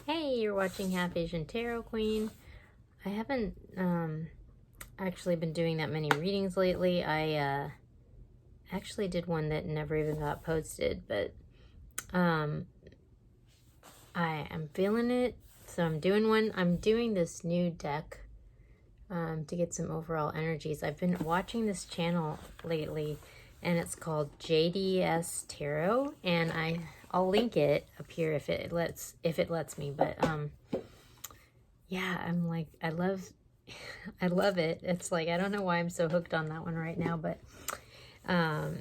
Hey, you're watching Half Asian Tarot Queen. I haven't actually been doing that many readings lately. I actually did one that never even got posted, but um, I am feeling it, so I'm doing one. I'm doing this new deck to get some overall energies. I've been watching this channel lately, and it's called JDS Tarot, and I'll link it up here if it lets me, but yeah, I'm like, I love it. It's like, I don't know why I'm so hooked on that one right now, but um,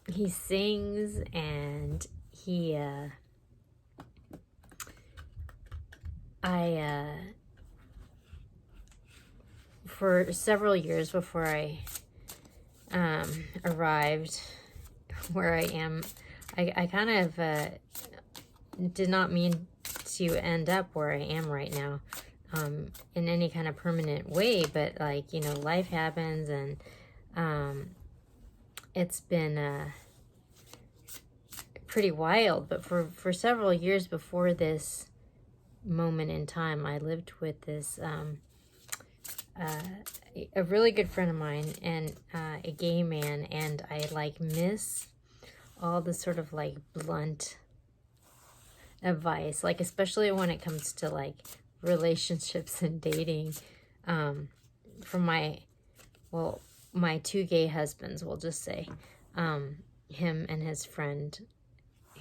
he sings and for several years before I arrived where I am, I kind of did not mean to end up where I am right now in any kind of permanent way, but like, life happens, and it's been pretty wild. But for several years before this moment in time, I lived with this a really good friend of mine, and a gay man, and I like miss all the sort of like blunt advice, like especially when it comes to like relationships and dating, from my two gay husbands, we'll just say, him and his friend,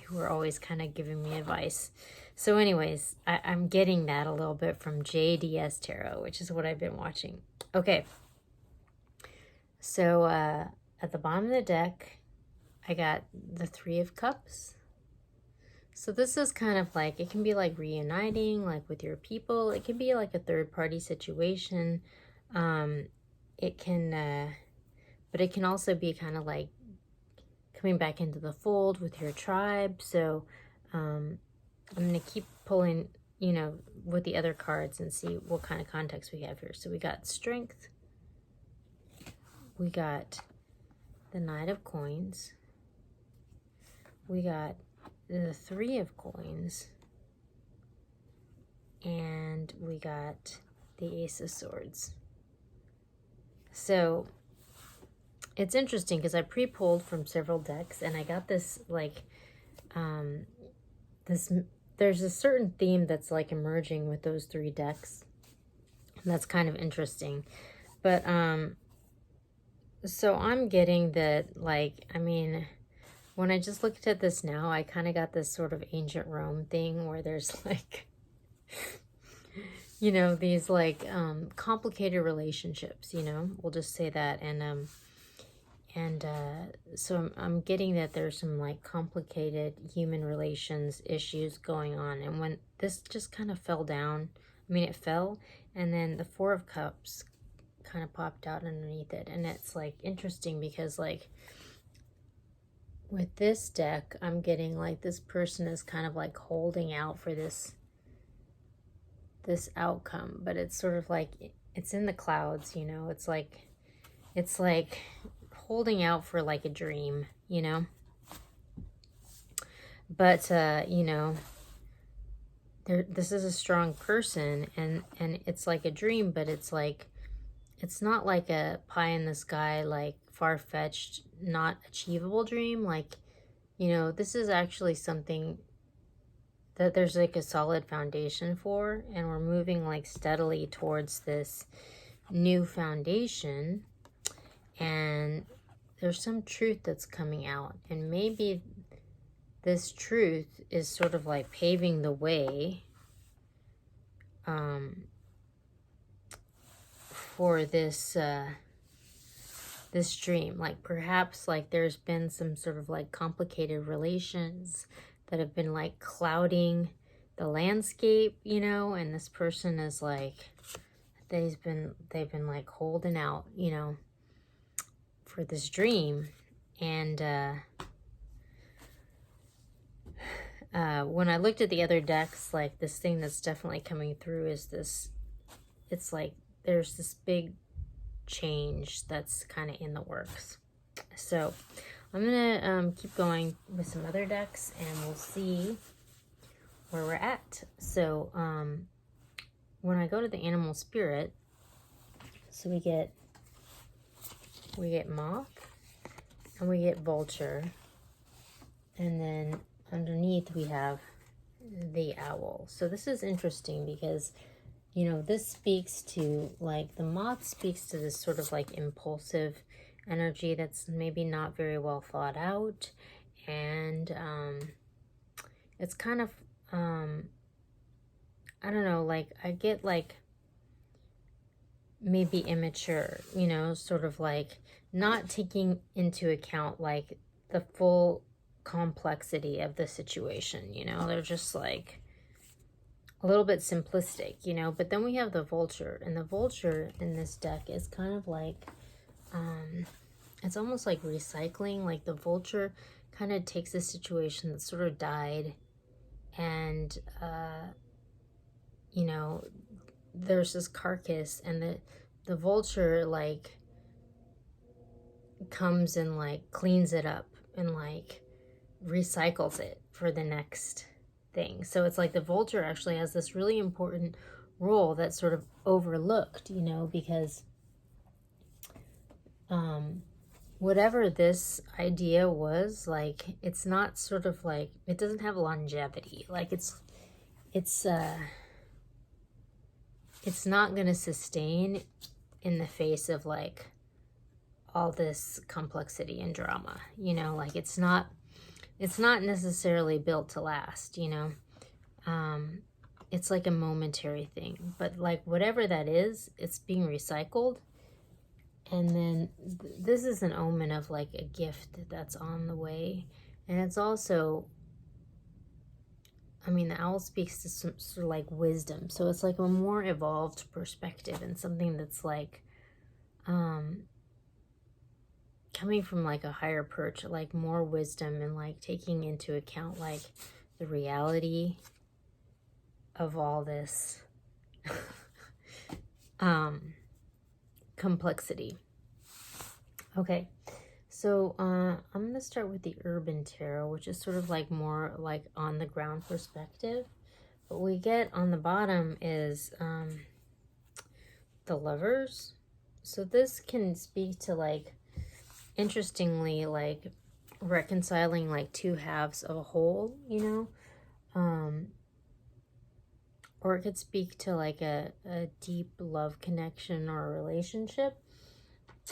who were always kind of giving me advice. So anyways, I'm getting that a little bit from JDS Tarot, which is what I've been watching. Okay, so at the bottom of the deck, I got the Three of Cups. So this is kind of like, it can be like reuniting, like with your people. It can be like a third party situation. It can, but it can also be kind of like coming back into the fold with your tribe. So I'm going to keep pulling, with the other cards and see what kind of context we have here. So we got Strength. We got the Knight of Coins. We got the Three of Coins. And we got the Ace of Swords. So it's interesting because I pre-pulled from several decks, and I got this like there's a certain theme that's like emerging with those three decks. And that's kind of interesting. But so I'm getting that, like, I mean, when I just looked at this now, I kind of got this sort of ancient Rome thing where there's like these like complicated relationships, we'll just say that. And so I'm getting that there's some like complicated human relations issues going on. And when this just kind of fell down, I mean, it fell, and then the Four of Cups kind of popped out underneath it. And it's like interesting because like with this deck, I'm getting like this person is kind of like holding out for this outcome, but it's sort of like it's in the clouds, it's like holding out for like a dream, but this is a strong person, and it's like a dream, but it's like it's not like a pie in the sky, like far-fetched, not achievable dream. Like, this is actually something that there's like a solid foundation for, and we're moving like steadily towards this new foundation, and there's some truth that's coming out, and maybe this truth is sort of like paving the way for this this dream. Like perhaps like there's been some sort of like complicated relations that have been like clouding the landscape, and this person is like, they've been like holding out, for this dream. And when I looked at the other decks, like this thing that's definitely coming through is this, it's like there's this big change that's kind of in the works. So I'm gonna keep going with some other decks, and we'll see where we're at. So when I go to the animal spirit, so we get moth and we get vulture, and then underneath we have the owl. So this is interesting because, you know, this speaks to, like, the moth speaks to this sort of like impulsive energy that's maybe not very well thought out, and it's kind of I don't know, like, I get like maybe immature, you know, sort of like not taking into account like the full complexity of the situation, you know. They're just like a little bit simplistic, you know. But then we have the vulture, and the vulture in this deck is kind of like it's almost like recycling. Like, the vulture kind of takes a situation that sort of died, and you know, there's this carcass, and the vulture like comes and like cleans it up and like recycles it for the next thing. So it's like the vulture actually has this really important role that's sort of overlooked, you know, because whatever this idea was, like, it's not sort of like, it doesn't have longevity. Like, it's not going to sustain in the face of like all this complexity and drama, you know. Like, it's not necessarily built to last, you know. It's like a momentary thing, but like whatever that is, it's being recycled. And then this is an omen of like a gift that's on the way. And it's also, I mean, the owl speaks to some sort of like wisdom. So it's like a more evolved perspective, and something that's like coming from like a higher perch, like more wisdom, and like taking into account like the reality of all this complexity. Okay, so I'm going to start with the Urban Tarot, which is sort of like more like on the ground perspective. What we get on the bottom is the Lovers. So this can speak to like, interestingly, like reconciling like two halves of a whole, you know. Or it could speak to like a deep love connection or a relationship.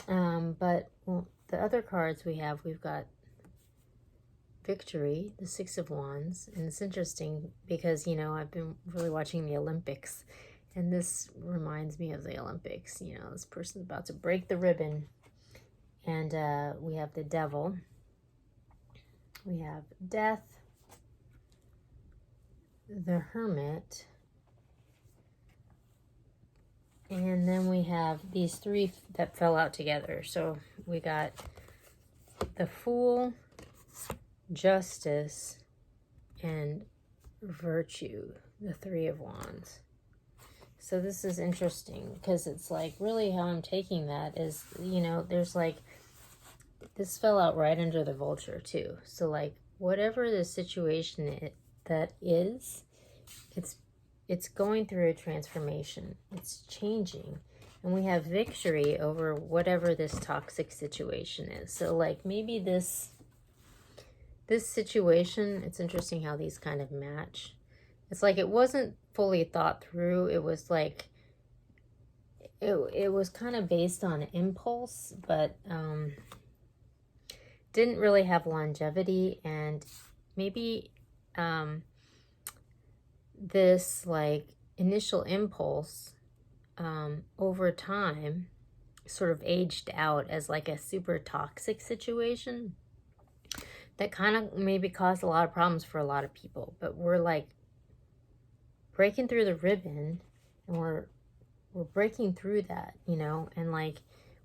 But well, the other cards we've got Victory, the Six of Wands. And it's interesting because, you know, I've been really watching the Olympics, and this reminds me of the Olympics. You know, this person's about to break the ribbon. And we have the Devil. We have Death, the Hermit, and then we have these three that fell out together. So we got the Fool, Justice, and Virtue, the Three of Wands. So this is interesting because it's like really how I'm taking that is, you know, there's like, this fell out right under the Vulture too. So like whatever the situation that is, it's going through a transformation. It's changing. And we have victory over whatever this toxic situation is. So like maybe this situation, it's interesting how these kind of match. It's like it wasn't fully thought through. It was like, it was kind of based on impulse, but didn't really have longevity. And maybe this like initial impulse over time sort of aged out as like a super toxic situation that kind of maybe caused a lot of problems for a lot of people. But we're like breaking through the ribbon, and we're breaking through that, you know. And like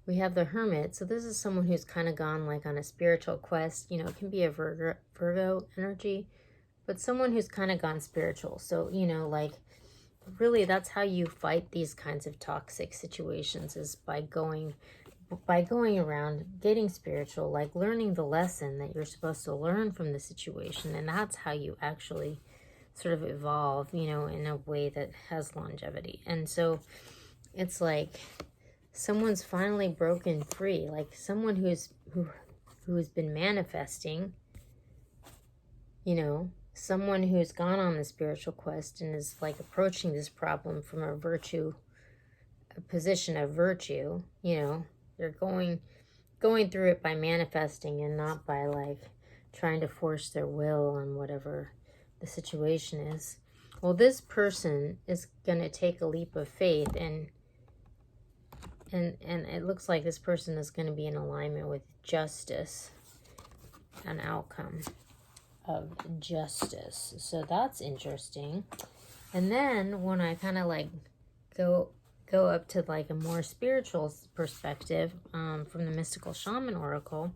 we have the Hermit. So this is someone who's kind of gone like on a spiritual quest, you know. It can be a Virgo energy, but someone who's kind of gone spiritual. So, you know, like really that's how you fight these kinds of toxic situations, is by going around getting spiritual, like learning the lesson that you're supposed to learn from the situation. And that's how you actually sort of evolve, you know, in a way that has longevity. And so it's like someone's finally broken free, like someone who has been manifesting, you know, someone who's gone on the spiritual quest and is like approaching this problem from a position of virtue, you know, they're going through it by manifesting and not by like trying to force their will on whatever the situation is. Well, this person is going to take a leap of faith, and it looks like this person is going to be in alignment with justice, an outcome of justice. So that's interesting. And then when I kind of like go up to like a more spiritual perspective, from the Mystical Shaman Oracle,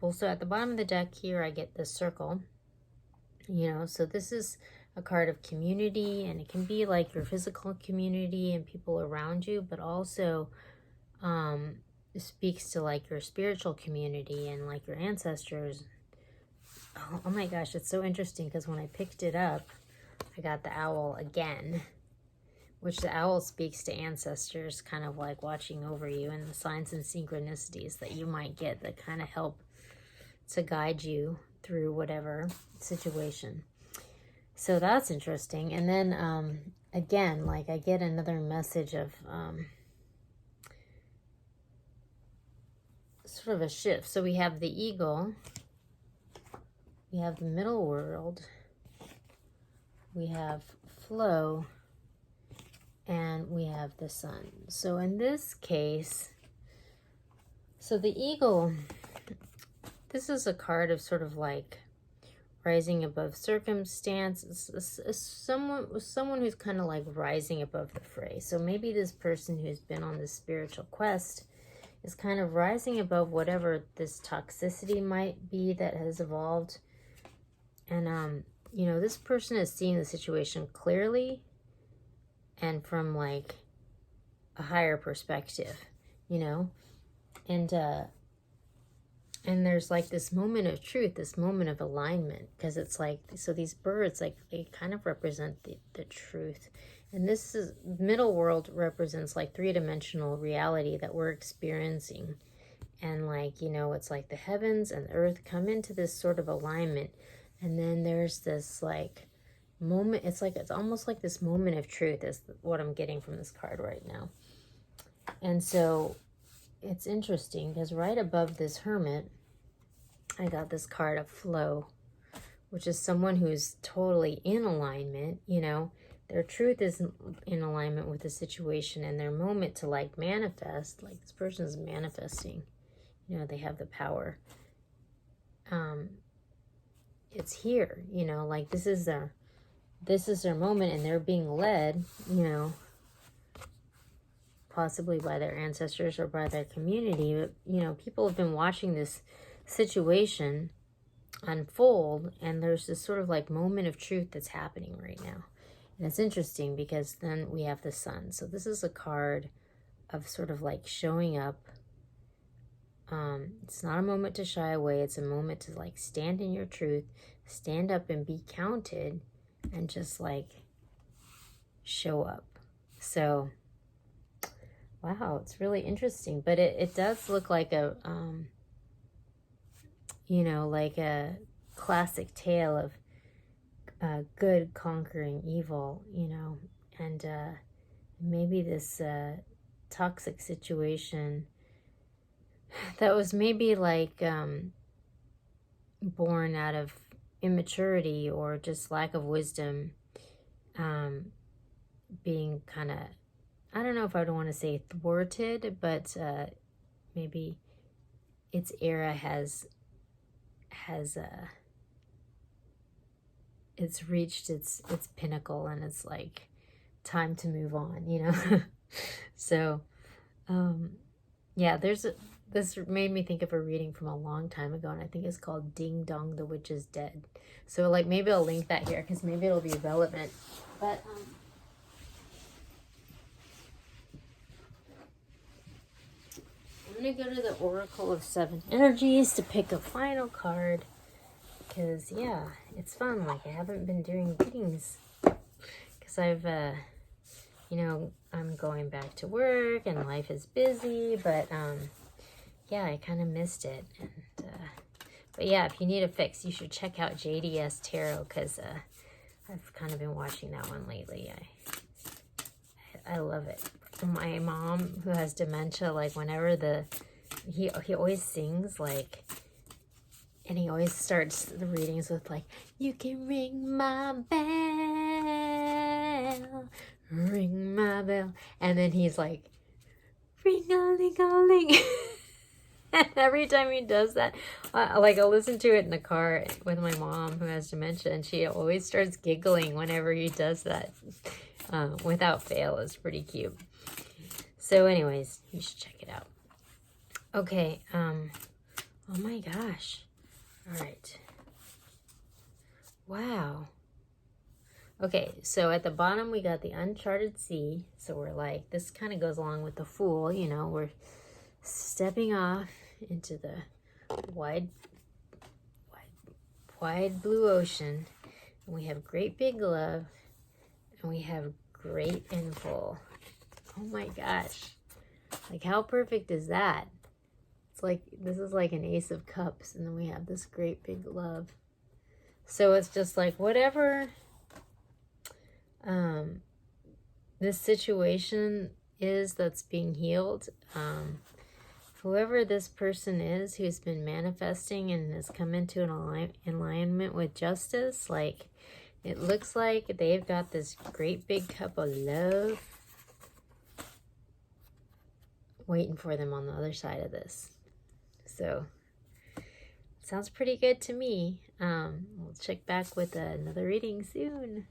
also at the bottom of the deck here I get this circle, you know, so this is a card of community, and it can be like your physical community and people around you, but also speaks to like your spiritual community and like your ancestors. Oh my gosh, it's so interesting because when I picked it up, I got the owl again, which the owl speaks to ancestors, kind of like watching over you, and the signs and synchronicities that you might get that kind of help to guide you through whatever situation. So that's interesting. And then again, like I get another message of sort of a shift. So we have the eagle, we have the middle world, we have flow, and we have the sun. So in this case, so the eagle, this is a card of sort of like rising above circumstance. Someone who's kind of like rising above the fray. So maybe this person who's been on this spiritual quest is kind of rising above whatever this toxicity might be that has evolved. And you know, this person is seeing the situation clearly and from like a higher perspective, you know, and there's like this moment of truth, this moment of alignment, because it's like, so these birds, like they kind of represent the truth. And this is, middle world represents like three-dimensional reality that we're experiencing. And like, you know, it's like the heavens and the earth come into this sort of alignment. And then there's this like moment, it's almost like this moment of truth is what I'm getting from this card right now. And so it's interesting because right above this hermit, I got this card of flow, which is someone who's totally in alignment, you know, their truth is in alignment with the situation, and their moment to like manifest, like this person's manifesting, you know, they have the power. It's here, you know, like this is their moment, and they're being led, you know, possibly by their ancestors or by their community. But, you know, people have been watching this situation unfold, and there's this sort of like moment of truth that's happening right now. And it's interesting because then we have the sun. So this is a card of sort of like showing up. It's not a moment to shy away. It's a moment to like stand in your truth, stand up and be counted, and just like show up. So wow, it's really interesting. But it does look like a you know, like a classic tale of good conquering evil, you know. And maybe this toxic situation that was maybe like born out of immaturity or just lack of wisdom, being kind of, I don't know if I would want to say thwarted, but maybe its era has it's reached its pinnacle, and it's like time to move on, you know. So yeah, this made me think of a reading from a long time ago, and I think it's called Ding Dong, the Witch is Dead. So like maybe I'll link that here because maybe it'll be relevant. But I'm going to go to the Oracle of Seven Energies to pick a final card. because, yeah, it's fun. Like, I haven't been doing readings because I've, you know, I'm going back to work and life is busy, but, yeah, I kind of missed it. And, but yeah, if you need a fix, you should check out JDS Tarot, because I've kind of been watching that one lately. I love it. My mom, who has dementia, like, whenever he always sings, like, and he always starts the readings with, like, you can ring my bell, ring my bell. And then he's like, ring-a-ling-a-ling. And every time he does that, like, I'll listen to it in the car with my mom, who has dementia, and she always starts giggling whenever he does that. Without fail. It's pretty cute. So anyways, you should check it out. Okay, oh my gosh. All right. Wow. Okay, so at the bottom we got the Uncharted Sea. So we're like, this kind of goes along with the Fool, you know, we're stepping off into the wide blue ocean. And we have great big love, and we have great and full. Oh my gosh. Like, how perfect is that? It's like, this is like an Ace of Cups, and then we have this great big love. So it's just like, whatever this situation is that's being healed, whoever this person is who's been manifesting and has come into an alignment with justice, like, it looks like they've got this great big cup of love waiting for them on the other side of this. So, sounds pretty good to me. We'll check back with another reading soon.